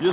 یہ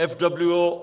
FWO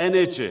NHA,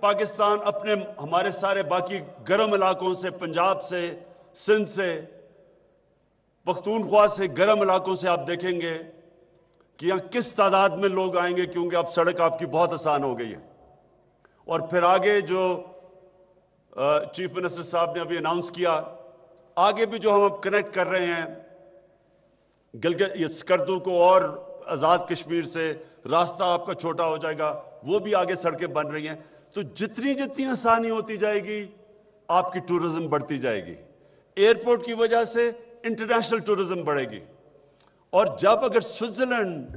Pakistan اپنے ہمارے سارے باقی گرم علاقوں سے، پنجاب سے، سندھ سے، پختونخوا سے، گرم علاقوں سے آپ دیکھیں گے کہ یہاں کس تعداد میں لوگ آئیں گے، کیونکہ اب سڑک آپ کی بہت آسان ہو گئی ہے۔ اور پھر آگے جو چیف منسٹر صاحب نے ابھی اناؤنس کیا، آگے بھی جو ہم اب کنیکٹ کر رہے ہیں گلگت یہ سکردو کو اور آزاد کشمیر سے، راستہ آپ کا چھوٹا ہو جائے گا، وہ بھی آگے سڑکیں بن رہی ہیں۔ تو جتنی جتنی آسانی ہوتی جائے گی آپ کی ٹورزم بڑھتی جائے گی۔ ایئرپورٹ کی وجہ سے انٹرنیشنل ٹورزم بڑھے گی، اور جب اگر سوئٹزرلینڈ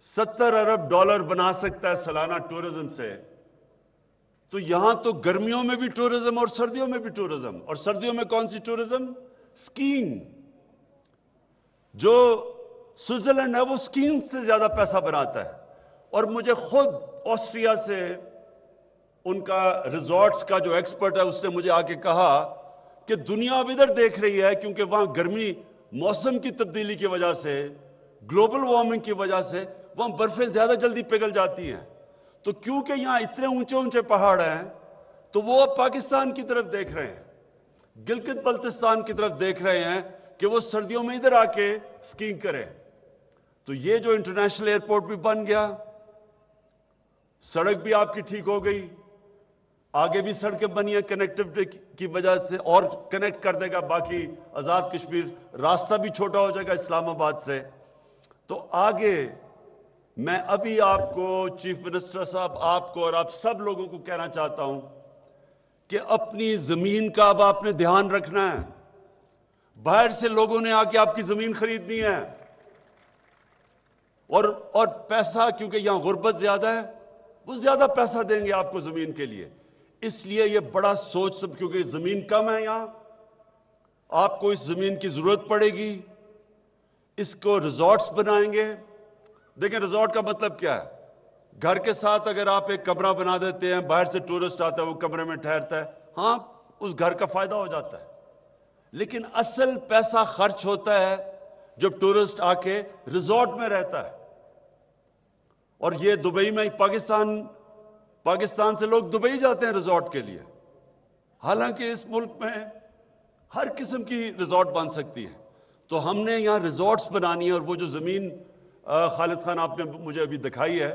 $70 ارب بنا سکتا ہے سالانہ ٹورزم سے، تو یہاں تو گرمیوں میں بھی ٹورزم اور سردیوں میں بھی ٹورزم۔ اور سردیوں میں کون سی ٹورزم؟ سکینگ۔ جو سوئٹزرلینڈ ہے وہ سکینگ سے زیادہ پیسہ بناتا ہے۔ اور مجھے خود آسٹریا سے ان کا ریزورٹس کا جو ایکسپرٹ ہے اس نے مجھے آ کے کہا کہ دنیا اب ادھر دیکھ رہی ہے، کیونکہ وہاں گرمی موسم کی تبدیلی کی وجہ سے، گلوبل وارمنگ کی وجہ سے وہاں برفیں زیادہ جلدی پگھل جاتی ہیں۔ تو کیونکہ یہاں اتنے اونچے اونچے پہاڑ ہیں تو وہ اب پاکستان کی طرف دیکھ رہے ہیں، گلگت بلتستان کی طرف دیکھ رہے ہیں کہ وہ سردیوں میں ادھر آ کے سکینگ کریں۔ تو یہ جو انٹرنیشنل ایئرپورٹ بھی بن گیا، سڑک بھی آپ کی ٹھیک ہو گئی، آگے بھی سڑکیں بنی ہیں کنیکٹیوٹی کی وجہ سے، اور کنیکٹ کر دے گا باقی آزاد کشمیر، راستہ بھی چھوٹا ہو جائے گا اسلام آباد سے۔ تو آگے میں ابھی آپ کو چیف منسٹر صاحب، آپ کو اور آپ سب لوگوں کو کہنا چاہتا ہوں کہ اپنی زمین کا اب آپ نے دھیان رکھنا ہے۔ باہر سے لوگوں نے آ کے آپ کی زمین خریدنی ہے، اور پیسہ، کیونکہ یہاں غربت زیادہ ہے، وہ زیادہ پیسہ دیں گے آپ کو زمین کے لیے۔ اس لیے یہ بڑا سوچ سب، کیونکہ زمین کم ہے یہاں، آپ کو اس زمین کی ضرورت پڑے گی، اس کو ریزورٹس بنائیں گے۔ دیکھیں ریزورٹ کا مطلب کیا ہے؟ گھر کے ساتھ اگر آپ ایک کمرہ بنا دیتے ہیں، باہر سے ٹورسٹ آتا ہے وہ کمرے میں ٹھہرتا ہے، ہاں اس گھر کا فائدہ ہو جاتا ہے، لیکن اصل پیسہ خرچ ہوتا ہے جب ٹورسٹ آ کے ریزورٹ میں رہتا ہے۔ اور یہ دبئی میں پاکستان سے لوگ دبئی جاتے ہیں ریزورٹ کے لیے، حالانکہ اس ملک میں ہر قسم کی ریزورٹ بن سکتی ہے۔ تو ہم نے یہاں ریزورٹس بنانی ہے، اور وہ جو زمین خالد خان آپ نے مجھے ابھی دکھائی ہے،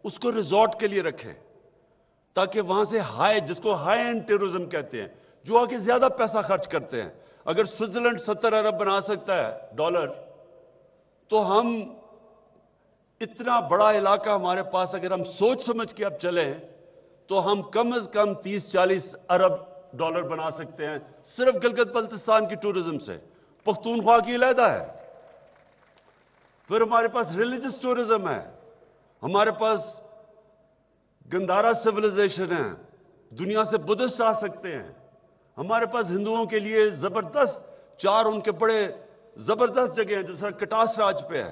اس کو ریزورٹ کے لیے رکھیں، تاکہ وہاں سے جس کو ہائی اینڈ ٹورزم کہتے ہیں، جو آگے زیادہ پیسہ خرچ کرتے ہیں۔ اگر سوئٹزرلینڈ $70 ارب بنا سکتا ہے تو ہم اتنا بڑا علاقہ ہمارے پاس، اگر ہم سوچ سمجھ کے اب چلیں تو ہم کم از کم $30-40 ارب بنا سکتے ہیں، صرف گلگت بلتستان کی ٹورزم سے۔ پختونخوا کی علیحدہ ہے۔ پھر ہمارے پاس ریلیجس ٹورزم ہے، ہمارے پاس گندھارا سیولائزیشن ہے، دنیا سے بدھسٹ آ سکتے ہیں، ہمارے پاس ہندوؤں کے لیے زبردست 4 ان کے بڑے زبردست جگہ ہیں، جیسا کٹاس راج پہ ہے،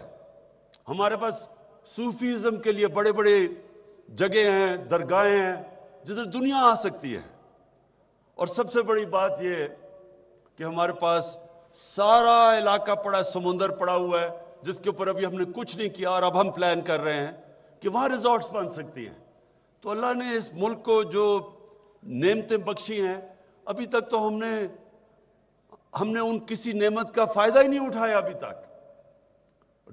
ہمارے پاس صوفیزم کے لیے بڑے بڑے جگہ ہیں، درگاہیں ہیں، جدھر دنیا آ سکتی ہے۔ اور سب سے بڑی بات یہ کہ ہمارے پاس سارا علاقہ پڑا ہے، سمندر پڑا ہوا ہے، جس کے اوپر ابھی ہم نے کچھ نہیں کیا، اور اب ہم پلان کر رہے ہیں کہ وہاں ریزورٹس بن سکتی ہیں۔ تو اللہ نے اس ملک کو جو نعمتیں بخشی ہیں، ابھی تک تو ہم نے ان کسی نعمت کا فائدہ ہی نہیں اٹھایا ابھی تک،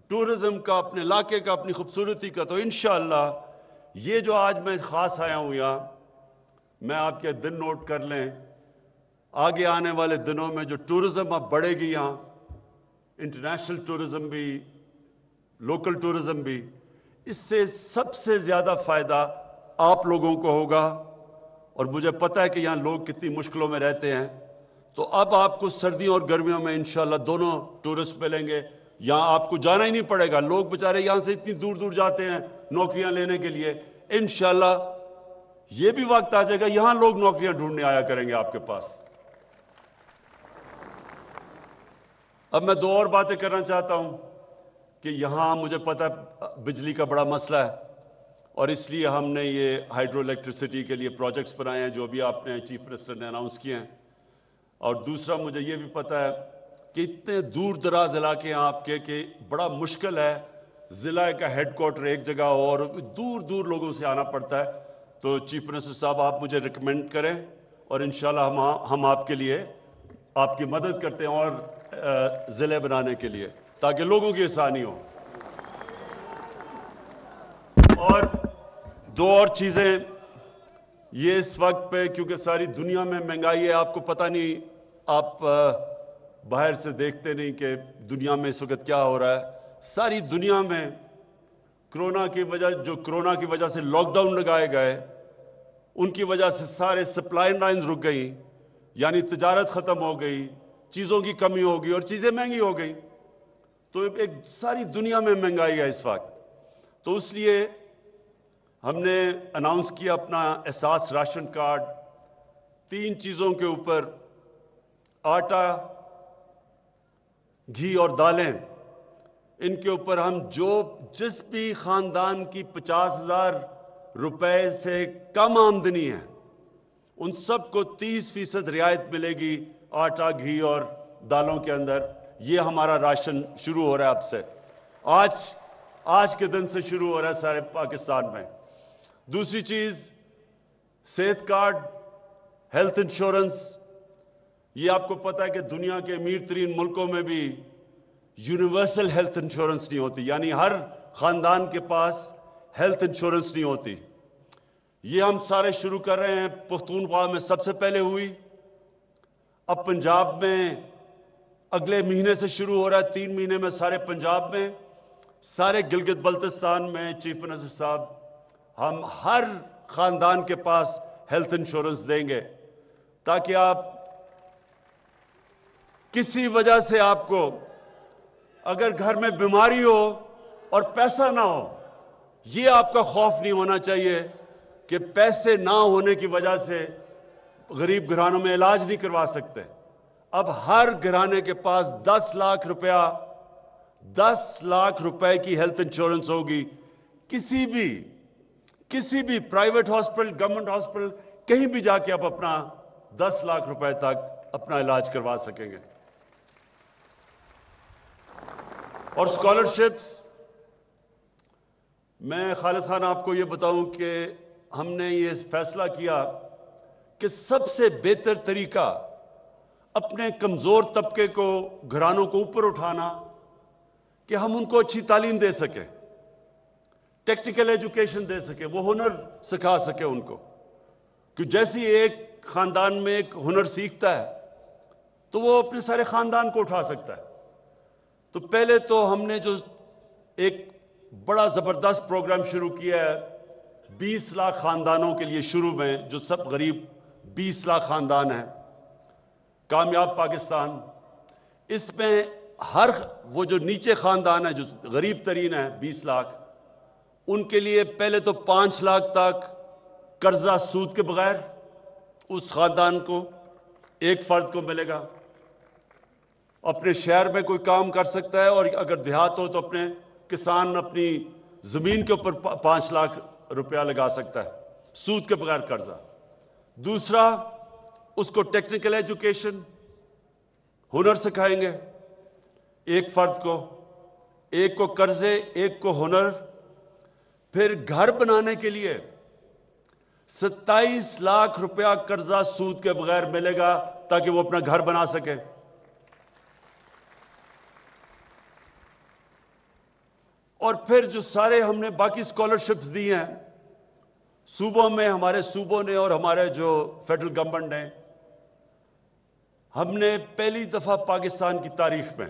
ٹورزم کا، اپنے علاقے کا، اپنی خوبصورتی کا۔ تو انشاءاللہ یہ جو آج میں خاص آیا ہوں یہاں، میں آپ کے دن نوٹ کر لیں، آگے آنے والے دنوں میں جو ٹورزم اب بڑھے گی یہاں، انٹرنیشنل ٹورزم بھی، لوکل ٹورزم بھی، اس سے سب سے زیادہ فائدہ آپ لوگوں کو ہوگا۔ اور مجھے پتا ہے کہ یہاں لوگ کتنی مشکلوں میں رہتے ہیں، تو اب آپ کو سردیوں اور گرمیوں میں انشاءاللہ دونوں ٹورسٹ ملیں گے، یہاں آپ کو جانا ہی نہیں پڑے گا۔ لوگ بیچارے یہاں سے اتنی دور دور جاتے ہیں نوکریاں لینے کے لیے، انشاءاللہ یہ بھی وقت آ جائے گا یہاں لوگ نوکریاں ڈھونڈنے آیا کریں گے آپ کے پاس۔ اب میں 2 اور باتیں کرنا چاہتا ہوں کہ یہاں مجھے پتا ہے بجلی کا بڑا مسئلہ ہے، اور اس لیے ہم نے یہ ہائیڈرو الیکٹریسٹی کے لیے پروجیکٹس بنائے ہیں، جو بھی آپ نے چیف منسٹر نے اناؤنس کیے ہیں۔ اور دوسرا مجھے یہ بھی پتا ہے کہ اتنے دور دراز علاقے ہیں آپ کے کہ بڑا مشکل ہے ضلع کا ہیڈ کوارٹر ایک جگہ، اور دور دور لوگوں سے آنا پڑتا ہے۔ تو چیف منسٹر صاحب آپ مجھے ریکمینڈ کریں اور انشاءاللہ ہم آپ کے لیے آپ کی مدد کرتے ہیں اور ضلع بنانے کے لیے تاکہ لوگوں کی آسانی ہو. اور دو اور چیزیں یہ اس وقت پہ کیونکہ ساری دنیا میں مہنگائی ہے, آپ کو پتہ نہیں, آپ باہر سے دیکھتے نہیں کہ دنیا میں اس وقت کیا ہو رہا ہے. ساری دنیا میں کرونا کی وجہ سے لاک ڈاؤن لگائے گئے, ان کی وجہ سے سارے سپلائی لائنز رک گئی, یعنی تجارت ختم ہو گئی, چیزوں کی کمی ہو گئی اور چیزیں مہنگی ہو گئی. تو ایک ساری دنیا میں مہنگائی ہے اس وقت. تو اس لیے ہم نے اناؤنس کیا اپنا احساس راشن کارڈ. 3 چیزوں کے اوپر, آٹا, گھی اور دالیں, ان کے اوپر ہم جس بھی خاندان کی 50,000 روپے سے کم آمدنی ہے ان سب کو 30% رعایت ملے گی آٹا, گھی اور دالوں کے اندر. یہ ہمارا راشن شروع ہو رہا ہے اب سے, آج کے دن سے شروع ہو رہا ہے سارے پاکستان میں. دوسری چیز, صحت کارڈ, ہیلتھ انشورنس. یہ آپ کو پتا ہے کہ دنیا کے امیر ترین ملکوں میں بھی یونیورسل ہیلتھ انشورنس نہیں ہوتی, یعنی ہر خاندان کے پاس ہیلتھ انشورنس نہیں ہوتی. یہ ہم سارے شروع کر رہے ہیں. پختونخوا میں سب سے پہلے ہوئی, اب پنجاب میں اگلے مہینے سے شروع ہو رہا ہے. 3 مہینے میں سارے پنجاب میں, سارے گلگت بلتستان میں. چیف منسٹر صاحب, ہم ہر خاندان کے پاس ہیلتھ انشورنس دیں گے تاکہ آپ کسی وجہ سے آپ کو اگر گھر میں بیماری ہو اور پیسہ نہ ہو, یہ آپ کا خوف نہیں ہونا چاہیے کہ پیسے نہ ہونے کی وجہ سے غریب گھرانوں میں علاج نہیں کروا سکتے. اب ہر گھرانے کے پاس 10 لاکھ روپے کی ہیلتھ انشورنس ہوگی. کسی بھی پرائیویٹ ہاسپٹل, گورنمنٹ ہاسپٹل, کہیں بھی جا کے آپ اپنا 10 لاکھ روپے تک اپنا علاج کروا سکیں گے. اور اسکالرشپس, میں خالد خان آپ کو یہ بتاؤں کہ ہم نے یہ فیصلہ کیا کہ سب سے بہتر طریقہ اپنے کمزور طبقے کو, گھرانوں کو اوپر اٹھانا کہ ہم ان کو اچھی تعلیم دے سکیں, ٹیکنیکل ایجوکیشن دے سکیں, وہ ہنر سکھا سکیں ان کو. کہ جیسی ایک خاندان میں ایک ہنر سیکھتا ہے تو وہ اپنے سارے خاندان کو اٹھا سکتا ہے. تو پہلے تو ہم نے جو ایک بڑا زبردست پروگرام شروع کیا ہے 20 لاکھ خاندانوں کے لیے, شروع میں جو سب غریب 20 لاکھ خاندان ہیں, کامیاب پاکستان. اس میں وہ جو نیچے خاندان ہیں جو غریب ترین ہیں 20 لاکھ, ان کے لیے پہلے تو 5 لاکھ تک قرضہ سود کے بغیر اس خاندان کو, ایک فرد کو ملے گا. اپنے شہر میں کوئی کام کر سکتا ہے, اور اگر دیہات ہو تو اپنے کسان اپنی زمین کے اوپر 5 لاکھ روپیہ لگا سکتا ہے سود کے بغیر قرضہ. دوسرا, اس کو ٹیکنیکل ایجوکیشن, ہنر سکھائیں گے. ایک فرد کو, ایک کو قرضے, ایک کو ہنر. پھر گھر بنانے کے لیے 27 لاکھ روپیہ قرضہ سود کے بغیر ملے گا تاکہ وہ اپنا گھر بنا سکے. اور پھر جو سارے ہم نے باقی اسکالرشپس دی ہیں صوبوں میں, ہمارے صوبوں نے اور ہمارے جو فیڈرل گورنمنٹ نے, ہم نے پہلی دفعہ پاکستان کی تاریخ میں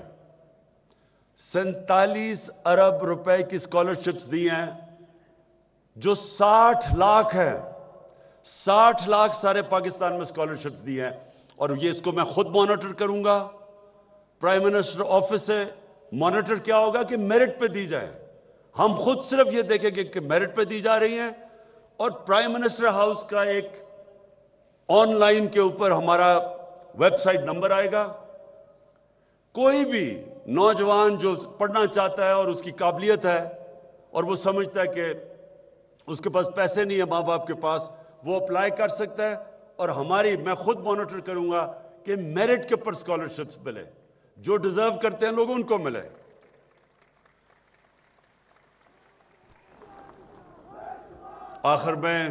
47 ارب روپے کی اسکالرشپس دی ہیں, جو 60 لاکھ ہے. 60 لاکھ سارے پاکستان میں اسکالرشپس دی ہیں. اور یہ اس کو میں خود مانیٹر کروں گا. پرائم منسٹر آفس سے مانیٹر کیا ہوگا کہ میرٹ پہ دی جائے. ہم خود صرف یہ دیکھیں گے کہ میرٹ پہ دی جا رہی ہیں. اور پرائم منسٹر ہاؤس کا ایک آن لائن کے اوپر ہمارا ویب سائٹ نمبر آئے گا. کوئی بھی نوجوان جو پڑھنا چاہتا ہے اور اس کی قابلیت ہے اور وہ سمجھتا ہے کہ اس کے پاس پیسے نہیں ہیں ماں باپ کے پاس, وہ اپلائی کر سکتا ہے. اور میں خود مانیٹر کروں گا کہ میرٹ کے اوپر اسکالرشپس ملے, جو ڈیزرو کرتے ہیں لوگ ان کو ملے. آخر میں